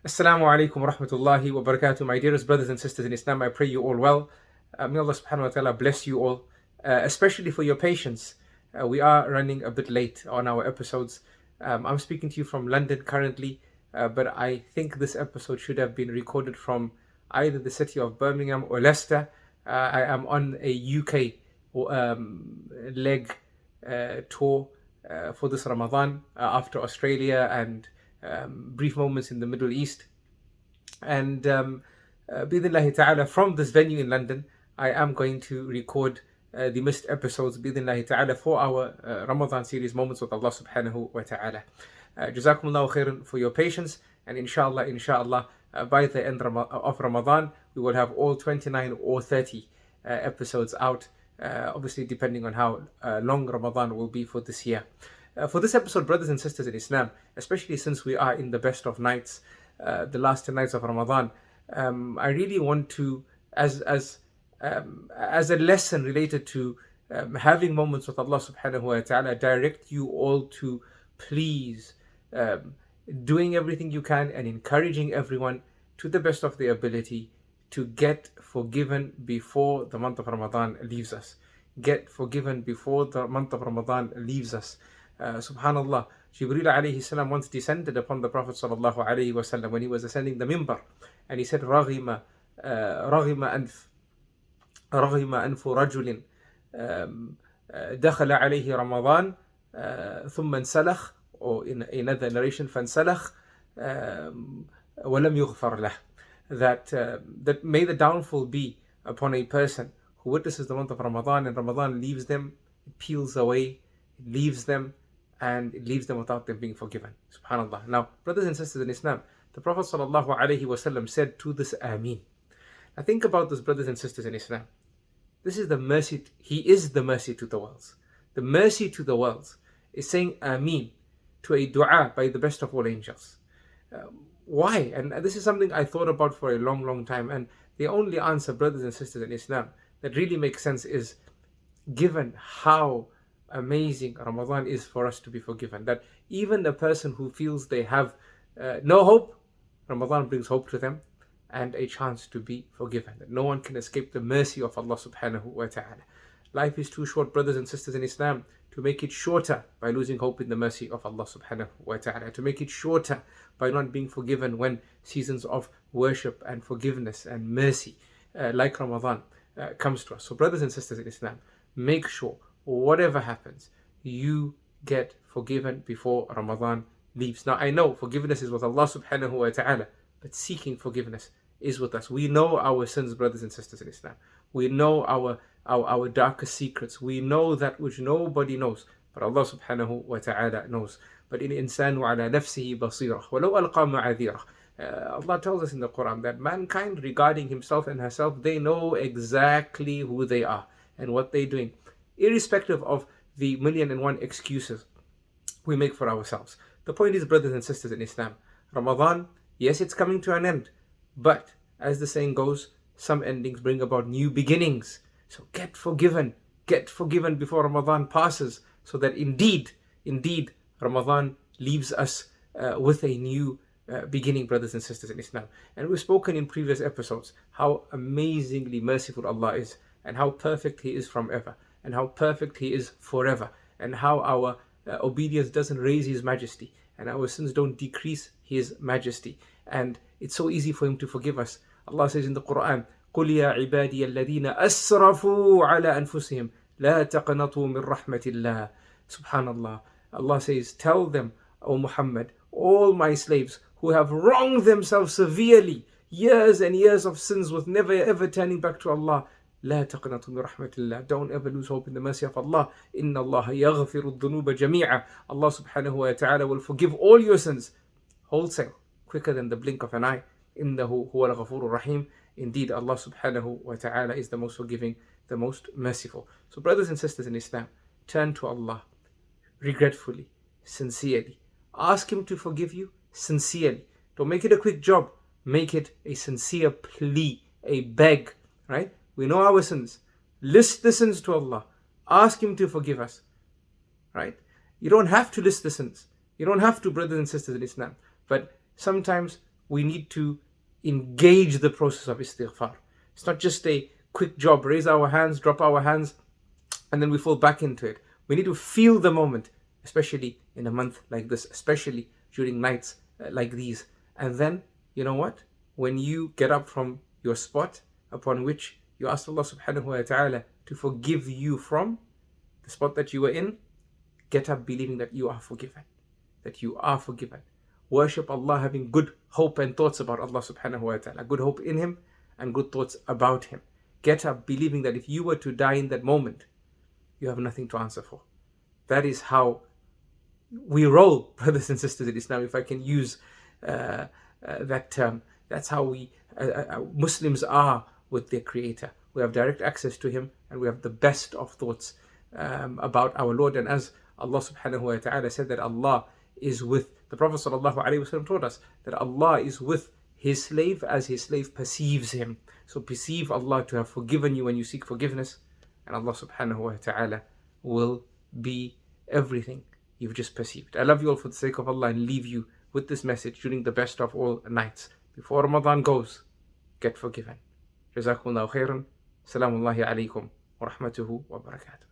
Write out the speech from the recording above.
Assalamu alaikum wa rahmatullahi wa barakatuh. My dearest brothers and sisters in Islam, I pray you all well. May Allah subhanahu wa ta'ala bless you all, especially for your patience. We are running a bit late on our episodes. I'm speaking to you from London currently, but I think this episode should have been recorded from either the city of Birmingham or Leicester. I am on a UK leg tour for this Ramadan after Australia and brief moments in the Middle East. And Bidnillahi ta'ala, from this venue in London, I am going to record the missed episodes, Bidnillahi ta'ala, for our Ramadan series, Moments with Allah subhanahu wa ta'ala. Jazakumullahu khairan for your patience, and inshallah, by the end of Ramadan, we will have all 29 or 30 episodes out, obviously depending on how long Ramadan will be for this year. For this episode, brothers and sisters in Islam, especially since we are in the best of nights, the last 10 nights of Ramadan, I really want to, as a lesson related to having moments with Allah subhanahu wa ta'ala, direct you all to please doing everything you can and encouraging everyone to the best of their ability to get forgiven before the month of Ramadan leaves us. Get forgiven before the month of Ramadan leaves us. Subhanallah, Jibreel alayhi salam once descended upon the Prophet sallallahu alayhi wasallam when he was ascending the mimbar, and he said, رغم أنف رجل دخل عليه رمضان ثم انسلخ, or in another narration فانسلخ ولم يغفر له, that may the downfall be upon a person who witnesses the month of Ramadan and Ramadan leaves them, it peels away, it leaves them, and it leaves them without them being forgiven. Subhanallah. Now, brothers and sisters in Islam, the Prophet ﷺ said to this Ameen. Now think about this, brothers and sisters in Islam. This is the mercy, he is the mercy to the worlds. The mercy to the worlds is saying Ameen to a dua by the best of all angels. Why? And this is something I thought about for a long, long time. And the only answer, brothers and sisters in Islam, that really makes sense is, given how amazing Ramadan is for us to be forgiven, that even the person who feels they have no hope, Ramadan brings hope to them and a chance to be forgiven, that no one can escape the mercy of Allah subhanahu wa ta'ala. Life is too short, brothers and sisters in Islam, to make it shorter by losing hope in the mercy of Allah subhanahu wa ta'ala, to make it shorter by not being forgiven when seasons of worship and forgiveness and mercy like Ramadan comes to us. So brothers and sisters in Islam, make sure whatever happens, you get forgiven before Ramadan leaves. Now I know forgiveness is with Allah subhanahu wa ta'ala, but seeking forgiveness is with us. We know our sins, brothers and sisters in Islam. We know our darkest secrets. We know that which nobody knows, but Allah subhanahu wa ta'ala knows. But in insanu ala nafsihi basirah, walau alqa ma'adhirah. Allah tells us in the Qur'an that mankind, regarding himself and herself, they know exactly who they are and what they're doing, irrespective of the 1,000,001 excuses we make for ourselves. The point is, brothers and sisters in Islam, Ramadan, yes, it's coming to an end, but as the saying goes, some endings bring about new beginnings. So get forgiven before Ramadan passes, so that indeed, Ramadan leaves us with a new beginning, brothers and sisters in Islam. And we've spoken in previous episodes how amazingly merciful Allah is, and how perfect He is from ever, and how perfect He is forever, and how our obedience doesn't raise His majesty, and our sins don't decrease His majesty. And it's so easy for Him to forgive us. Allah says in the Qur'an, قُلْ يَا عِبَادِيَ الَّذِينَ أَسْرَفُوا عَلَىٰ أَنفُسِهِمْ لَا تَقْنَطُوا مِنْ رَحْمَةِ اللَّهِ. Subhanallah. Allah says, tell them, O Muhammad, all my slaves who have wronged themselves severely, years and years of sins with never ever turning back to Allah, لا تقنطوا من رحمة الله. Don't ever lose hope in the mercy of Allah. إن الله يغفر الذنوب جميعا. Allah subhanahu wa ta'ala will forgive all your sins wholesale, quicker than the blink of an eye. إنه هو الغفور الرحيم. Indeed, Allah subhanahu wa ta'ala is the most forgiving, the most merciful. So brothers and sisters in Islam, turn to Allah regretfully, sincerely. Ask Him to forgive you sincerely. Don't make it a quick job. Make it a sincere plea, a beg, right? We know our sins. List the sins to Allah. Ask Him to forgive us, right? You don't have to list the sins. You don't have to, brothers and sisters in Islam. But sometimes we need to engage the process of istighfar. It's not just a quick job, raise our hands, drop our hands, and then we fall back into it. We need to feel the moment, especially in a month like this, especially during nights like these. And then, you know what? When you get up from your spot upon which you asked Allah subhanahu wa ta'ala to forgive you from the spot that you were in, get up believing that you are forgiven. That you are forgiven. Worship Allah having good hope and thoughts about Allah subhanahu wa ta'ala. Good hope in Him and good thoughts about Him. Get up believing that if you were to die in that moment, you have nothing to answer for. That is how we roll, brothers and sisters in Islam, if I can use that term. That's how we Muslims are with their Creator. We have direct access to Him, and we have the best of thoughts about our Lord. And as Allah subhanahu wa ta'ala said that Allah is with, the Prophet sallallahu alaihi wasallam taught us that Allah is with His slave as His slave perceives Him. So perceive Allah to have forgiven you when you seek forgiveness, and Allah subhanahu wa ta'ala will be everything you've just perceived. I love you all for the sake of Allah and leave you with this message during the best of all nights. Before Ramadan goes, get forgiven. Jazakumullahu khairan. Salamullahi alaykum wa rahmatuhu wa barakatuh.